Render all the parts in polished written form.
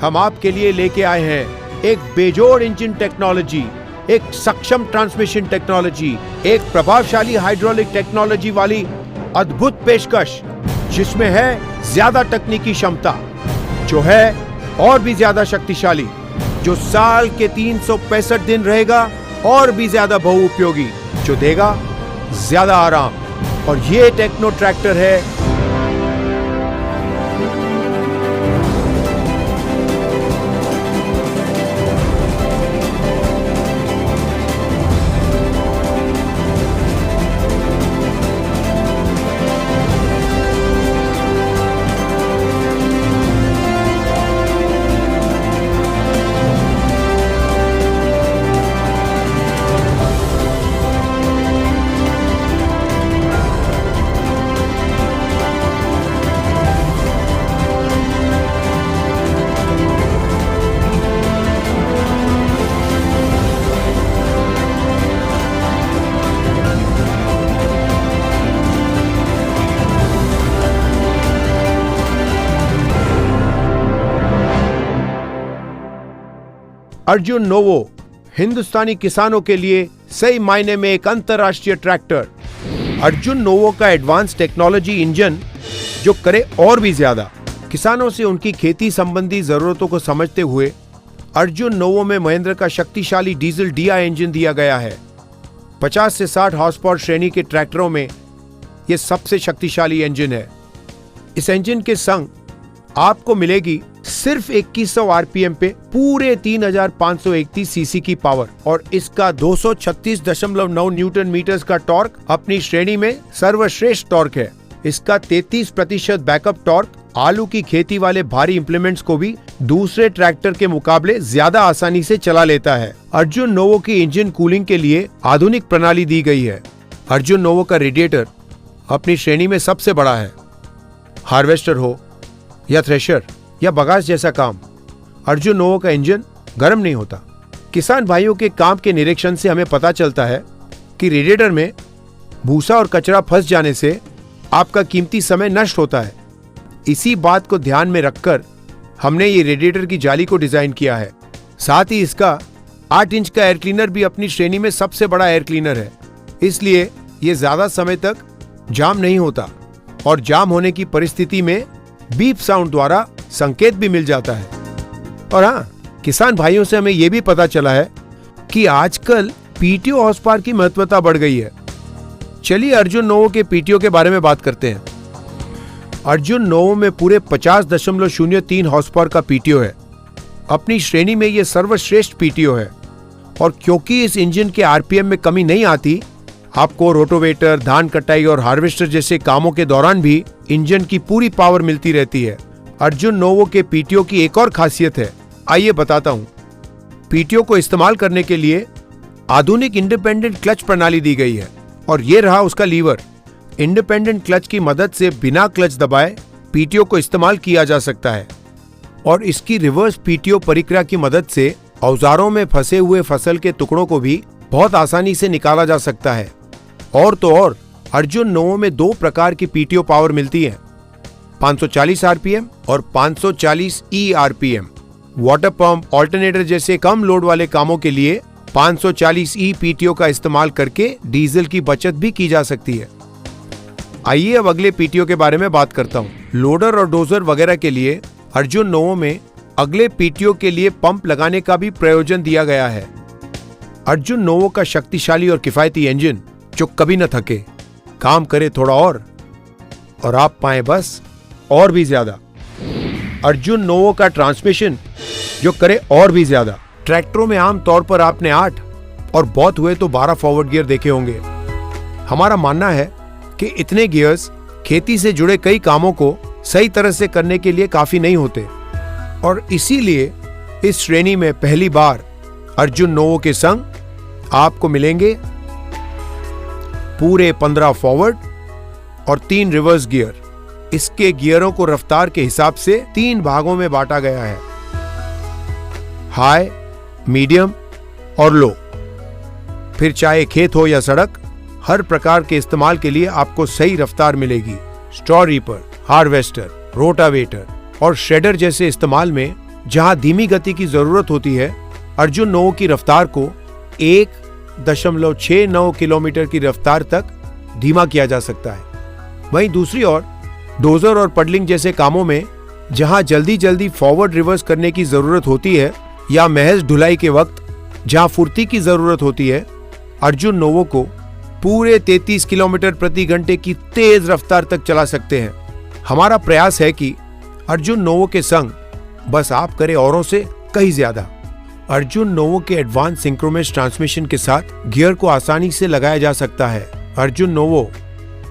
हम आपके लिए लेके आए हैं एक बेजोड़ इंजन टेक्नोलॉजी, एक सक्षम ट्रांसमिशन टेक्नोलॉजी, एक प्रभावशाली हाइड्रोलिक टेक्नोलॉजी वाली अद्भुत पेशकश, जिसमें है ज्यादा तकनीकी क्षमता, जो है और भी ज्यादा शक्तिशाली, जो साल के 365 दिन रहेगा और भी ज्यादा बहुउपयोगी, जो देगा ज्यादा आराम। और ये टेक्नो ट्रैक्टर है अर्जुन नोवो, हिंदुस्तानी किसानों के लिए सही मायने में एक अंतरराष्ट्रीय ट्रैक्टर। अर्जुन नोवो का एडवांस टेक्नोलॉजी इंजन जो करे और भी ज्यादा। किसानों से उनकी खेती संबंधी जरूरतों को समझते हुए अर्जुन नोवो में महिंद्रा का शक्तिशाली डीजल DI इंजन दिया गया है। 50 से 60 हॉर्स पावर श्रेणी के ट्रैक्टरों में यह सबसे शक्तिशाली इंजन है। इस इंजन के संग आपको मिलेगी सिर्फ 2100 RPM पे पूरे 3531 सीसी की पावर और इसका 236.9 न्यूटन मीटर्स का टॉर्क अपनी श्रेणी में सर्वश्रेष्ठ टॉर्क है। इसका 33% बैकअप टॉर्क आलू की खेती वाले भारी इंप्लीमेंट्स को भी दूसरे ट्रैक्टर के मुकाबले ज्यादा आसानी से चला लेता है। अर्जुन नोवो की इंजन कूलिंग के लिए आधुनिक प्रणाली दी गई है। अर्जुन नोवो का रेडिएटर अपनी श्रेणी में सबसे बड़ा है। हार्वेस्टर हो या थ्रेशर या बगास जैसा काम, अर्जुन नोवो का इंजन गर्म नहीं होता। किसान भाइयों के काम के निरीक्षण से हमें पता चलता है कि रेडिएटर में भूसा और कचरा फंस जाने से आपका कीमती समय नष्ट होता है। इसी बात को ध्यान में रखकर हमने ये रेडिएटर की जाली को डिजाइन किया है। साथ ही इसका 8 इंच का एयर क्लीनर भी अपनी श्रेणी में सबसे बड़ा एयर क्लीनर है, इसलिए ये ज्यादा समय तक जाम नहीं होता और जाम होने की परिस्थिति में बीप साउंड द्वारा संकेत भी मिल जाता है। और हाँ, किसान भाइयों से हमें यह भी पता चला है कि आजकल PTO हॉर्स पावर की महत्वता बढ़ गई है। चलिए अर्जुन नोवो के PTO के बारे में बात करते हैं। अर्जुन नोवो में पूरे 50.03 हॉर्स पावर का PTO है। अपनी श्रेणी में यह सर्वश्रेष्ठ PTO है और क्योंकि इस इंजन के RPM में कमी नहीं आती, आपको रोटोवेटर, धान कटाई और हार्वेस्टर जैसे कामों के दौरान भी इंजन की पूरी पावर मिलती रहती है। अर्जुन नोवो के PTO की एक और खासियत है, आइए बताता हूं। PTO को इस्तेमाल करने के लिए आधुनिक इंडिपेंडेंट क्लच प्रणाली दी गई है और ये रहा उसका लीवर। इंडिपेंडेंट क्लच की मदद से बिना क्लच दबाए PTO को इस्तेमाल किया जा सकता है और इसकी रिवर्स PTO परिक्रिया की मदद से औजारों में फंसे हुए फसल के टुकड़ों को भी बहुत आसानी से निकाला जा सकता है। और तो और अर्जुन नोवो में 2 प्रकार की PTO पावर मिलती है, 540 RPM और 540 ERPM। वाटर पंप, ऑल्टरनेटर जैसे कम लोड वाले कामों के लिए 540 PTO का इस्तेमाल करके डीजल की बचत भी की जा सकती है। आइए अब अगले PTO के बारे में बात करता हूँ। लोडर और डोजर वगैरह के लिए अर्जुन नोवो में अगले PTO के लिए पंप लगाने का भी प्रयोजन दिया गया है। अर्जुन नोवो का शक्तिशाली और किफायती इंजन जो कभी न थके, काम करे थोड़ा और आप पाए बस और भी ज्यादा। अर्जुन नोवो का ट्रांसमिशन जो करे और भी ज्यादा। ट्रैक्टरों में आम तौर पर आपने 8 और बहुत हुए तो 12 फॉरवर्ड गियर देखे होंगे। हमारा मानना है कि इतने गियर्स खेती से जुड़े कई कामों को सही तरह से करने के लिए काफी नहीं होते और इसीलिए इस श्रेणी में पहली बार अर्जुन नोवो के संग आपको मिलेंगे पूरे 15 फॉरवर्ड और 3 रिवर्स गियर। इसके गियरों को रफ्तार के हिसाब से 3 भागों में बांटा गया है, हाई, मीडियम और लो। फिर चाहे खेत हो या सड़क, हर प्रकार के इस्तेमाल के लिए आपको सही रफ्तार मिलेगी। स्ट्रॉ रीपर, हार्वेस्टर, रोटावेटर और श्रेडर जैसे इस्तेमाल में जहां धीमी गति की जरूरत होती है, अर्जुन नोवो की रफ्तार को 1.69 किलोमीटर की रफ्तार तक धीमा किया जा सकता है। वहीं दूसरी ओर डोजर और पडलिंग जैसे कामों में जहां जल्दी जल्दी फॉरवर्ड रिवर्स करने की जरूरत होती है या महज ढुलाई के वक्त जहां फुर्ती की जरूरत होती है, अर्जुन नोवो को पूरे 33 किलोमीटर प्रति घंटे की तेज रफ्तार तक चला सकते हैं। हमारा प्रयास है कि अर्जुन नोवो के संग बस आप करें औरों से कहीं ज्यादा। अर्जुन नोवो के एडवांस सिंक्रोमेस ट्रांसमिशन के साथ गियर को आसानी से लगाया जा सकता है। अर्जुन नोवो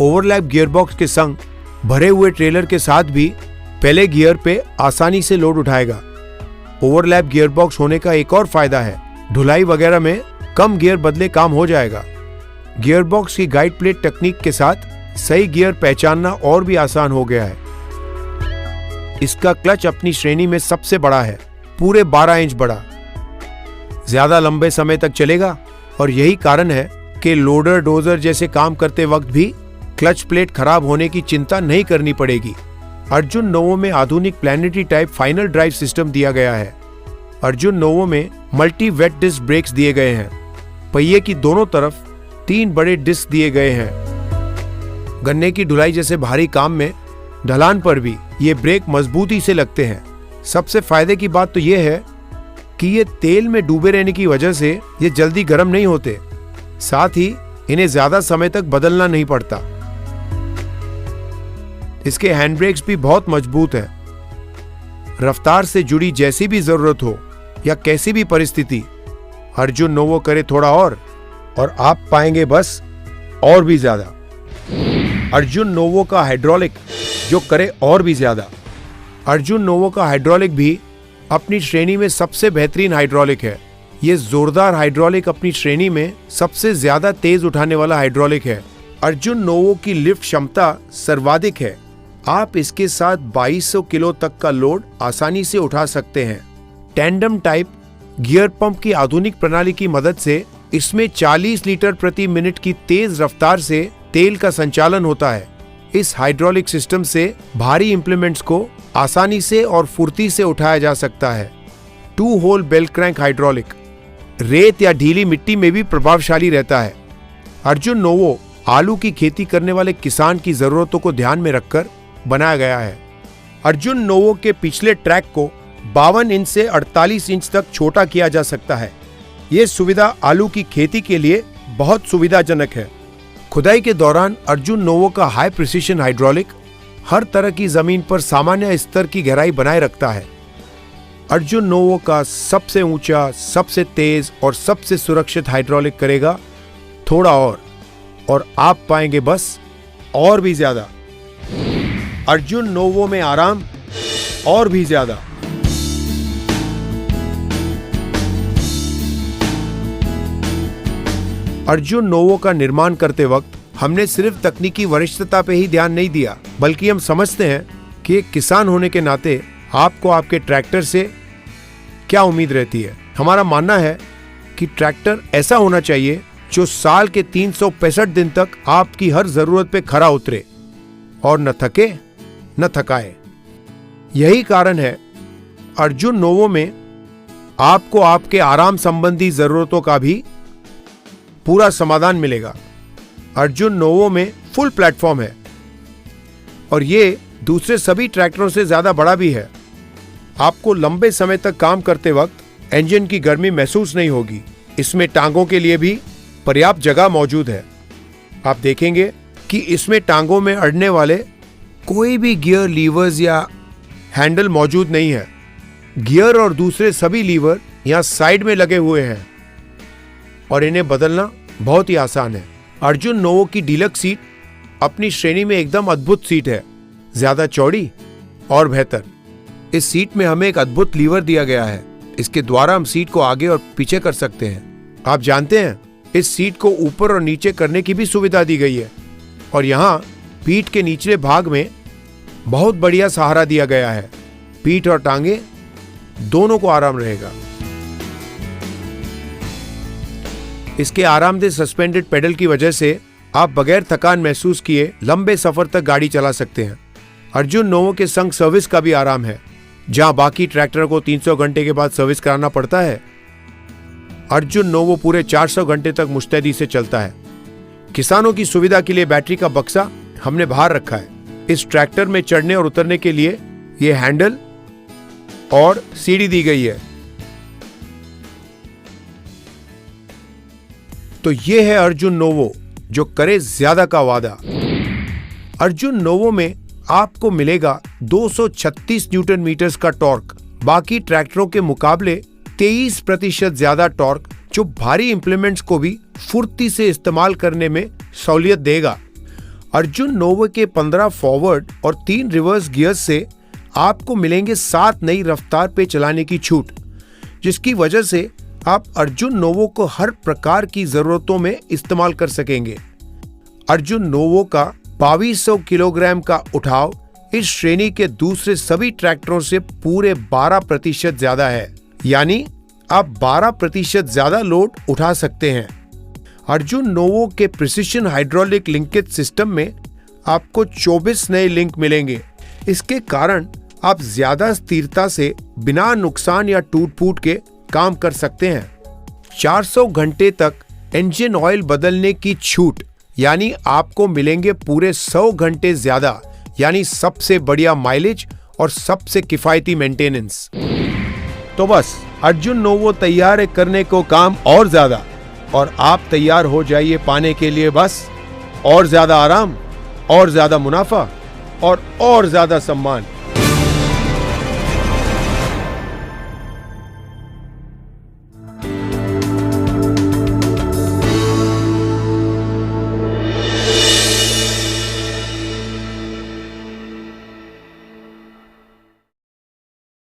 ओवरलैप गियरबॉक्स के संग भरे हुए ट्रेलर के साथ भी पहले गियर पे आसानी से लोड उठाएगा। ओवरलैप गियरबॉक्स होने का एक और फायदा है, ढुलाई वगैरह में कम गियर बदले काम हो जाएगा। गियरबॉक्स की गाइड प्लेट तकनीक के साथ सही गियर पहचानना और भी आसान हो गया है। इसका क्लच अपनी श्रेणी में सबसे बड़ा है, पूरे 12 इंच बड़ा, ज्यादा लंबे समय तक चलेगा और यही कारण है कि लोडर डोजर जैसे काम करते वक्त भी क्लच प्लेट खराब होने की चिंता नहीं करनी पड़ेगी। अर्जुन नोवो में आधुनिक planetary type final drive system दिया गया है। अर्जुन नोवो में मल्टी वेट डिस्क ब्रेक्स दिए गए हैं। पहिए की दोनों तरफ 3 बड़े डिस्क दिए गए हैं। गन्ने की ढुलाई जैसे भारी काम में ढलान पर भी ये ब्रेक मजबूती से लगते हैं। सबसे फायदे की बात तो ये है कि ये तेल में डूबे रहने की वजह से ये जल्दी गर्म नहीं होते, साथ ही इन्हें ज्यादा समय तक बदलना नहीं पड़ता। इसके हैंड ब्रेक्स भी बहुत मजबूत हैं। रफ्तार से जुड़ी जैसी भी जरूरत हो या कैसी भी परिस्थिति, अर्जुन नोवो करे थोड़ा और आप पाएंगे बस और भी ज्यादा। अर्जुन नोवो का हाइड्रोलिक जो करे और भी ज्यादा। अर्जुन नोवो का हाइड्रोलिक भी अपनी श्रेणी में सबसे बेहतरीन हाइड्रोलिक है। ये जोरदार हाइड्रोलिक अपनी श्रेणी में सबसे ज्यादा तेज उठाने वाला हाइड्रोलिक है। अर्जुन नोवो की लिफ्ट क्षमता सर्वाधिक है। आप इसके साथ 2200 किलो तक का लोड आसानी से उठा सकते हैं। टैंडम टाइप गियर पंप की आधुनिक प्रणाली की मदद से इसमें 40 लीटर प्रति मिनट की तेज रफ्तार से तेल का संचालन होता है। इस हाइड्रोलिक सिस्टम से भारी इंप्लीमेंट्स को आसानी से और फुर्ती से उठाया जा सकता है। 2 होल बेल क्रैंक हाइड्रोलिक रेत या ढीली मिट्टी में भी प्रभावशाली रहता है। अर्जुन नोवो आलू की खेती करने वाले किसान की जरूरतों को ध्यान में रखकर बनाया गया है। अर्जुन नोवो के पिछले ट्रैक को 52 इंच से 48 इंच तक छोटा किया जा सकता है। ये सुविधा आलू की खेती के लिए बहुत सुविधाजनक है। खुदाई के दौरान अर्जुन नोवो का हाई प्रिसिशन हाइड्रोलिक हर तरह की जमीन पर सामान्य स्तर की गहराई बनाए रखता है। अर्जुन नोवो का सबसे ऊंचा, सबसे तेज और सबसे सुरक्षित हाइड्रोलिक करेगा थोड़ा और आप पाएंगे बस और भी ज्यादा। अर्जुन नोवो में आराम और भी ज्यादा। अर्जुन नोवो का निर्माण करते वक्त हमने सिर्फ तकनीकी वरिष्ठता पे ही ध्यान नहीं दिया, बल्कि हम समझते हैं कि एक किसान होने के नाते आपको आपके ट्रैक्टर से क्या उम्मीद रहती है। हमारा मानना है कि ट्रैक्टर ऐसा होना चाहिए जो साल के 365 दिन तक आपकी हर जरूरत पे खरा उतरे और न थके न थकाए। यही कारण है अर्जुन नोवो में आपको आपके आराम संबंधी जरूरतों का भी पूरा समाधान मिलेगा। अर्जुन नोवो में फुल प्लेटफॉर्म है और ये दूसरे सभी ट्रैक्टरों से ज्यादा बड़ा भी है। आपको लंबे समय तक काम करते वक्त इंजन की गर्मी महसूस नहीं होगी। इसमें टांगों के लिए भी पर्याप्त जगह मौजूद है। आप देखेंगे कि इसमें टांगों में अड़ने वाले कोई भी गियर लीवर्स या हैंडल मौजूद नहीं है। गियर और दूसरे सभी लीवर यहाँ साइड में लगे हुए हैं और इन्हें बदलना बहुत ही आसान है। अर्जुन नोवो की डीलक्स सीट अपनी श्रेणी में एकदम अद्भुत सीट है, ज्यादा चौड़ी और बेहतर। इस सीट में हमें एक अद्भुत लीवर दिया गया है। इसके द्वारा हम सीट को आगे और पीछे कर सकते हैं। आप जानते हैं इस सीट को ऊपर और नीचे करने की भी सुविधा दी गई है और यहाँ पीठ के निचले भाग में बहुत बढ़िया सहारा दिया गया है। पीठ और टांगे दोनों को आराम रहेगा। इसके आरामदेह सस्पेंडेड पेडल की वजह से आप बगैर थकान महसूस किए लंबे सफर तक गाड़ी चला सकते हैं। अर्जुन नोवो के संग सर्विस का भी आराम है। जहां बाकी ट्रैक्टर को 300 घंटे के बाद सर्विस कराना पड़ता है, अर्जुन नोवो पूरे 400 घंटे तक मुस्तैदी से चलता है। किसानों की सुविधा के लिए बैटरी का बक्सा हमने बाहर रखा है। इस ट्रैक्टर में चढ़ने और उतरने के लिए ये हैंडल और सीढ़ी दी गई है। तो ये है अर्जुन नोवो, जो करे ज्यादा का वादा। अर्जुन नोवो में आपको मिलेगा 236 न्यूटन मीटर्स का टॉर्क, बाकी ट्रैक्टरों के मुकाबले 23% ज्यादा टॉर्क, जो भारी इंप्लीमेंट्स को भी फुर्ती से इस्तेमाल करने में सहूलियत देगा। अर्जुन नोवो के 15 फॉरवर्ड और 3 रिवर्स गियर्स से आपको मिलेंगे 7 नई रफ्तार पे चलाने की छूट, जिसकी वजह से आप अर्जुन नोवो को हर प्रकार की जरूरतों में इस्तेमाल कर सकेंगे। अर्जुन नोवो का 2200 किलोग्राम का उठाव इस श्रेणी के दूसरे सभी ट्रैक्टरों से पूरे 12% ज्यादा है, यानी आप 12% ज्यादा लोड उठा सकते हैं। अर्जुन नोवो के प्रिसिशन हाइड्रोलिक लिंकेज सिस्टम में आपको 24 नए लिंक मिलेंगे। इसके कारण आप ज्यादा स्थिरता से बिना नुकसान या टूट-फूट के काम कर सकते हैं। 400 घंटे तक इंजन ऑयल बदलने की छूट, यानी आपको मिलेंगे पूरे 100 घंटे ज्यादा, यानी सबसे बढ़िया माइलेज और सबसे किफायती मेंटेनेंस। तो बस अर्जुन नोवो तैयार है करने को काम और ज्यादा, और आप तैयार हो जाइए पाने के लिए बस और ज्यादा आराम, और ज्यादा मुनाफा और ज्यादा सम्मान।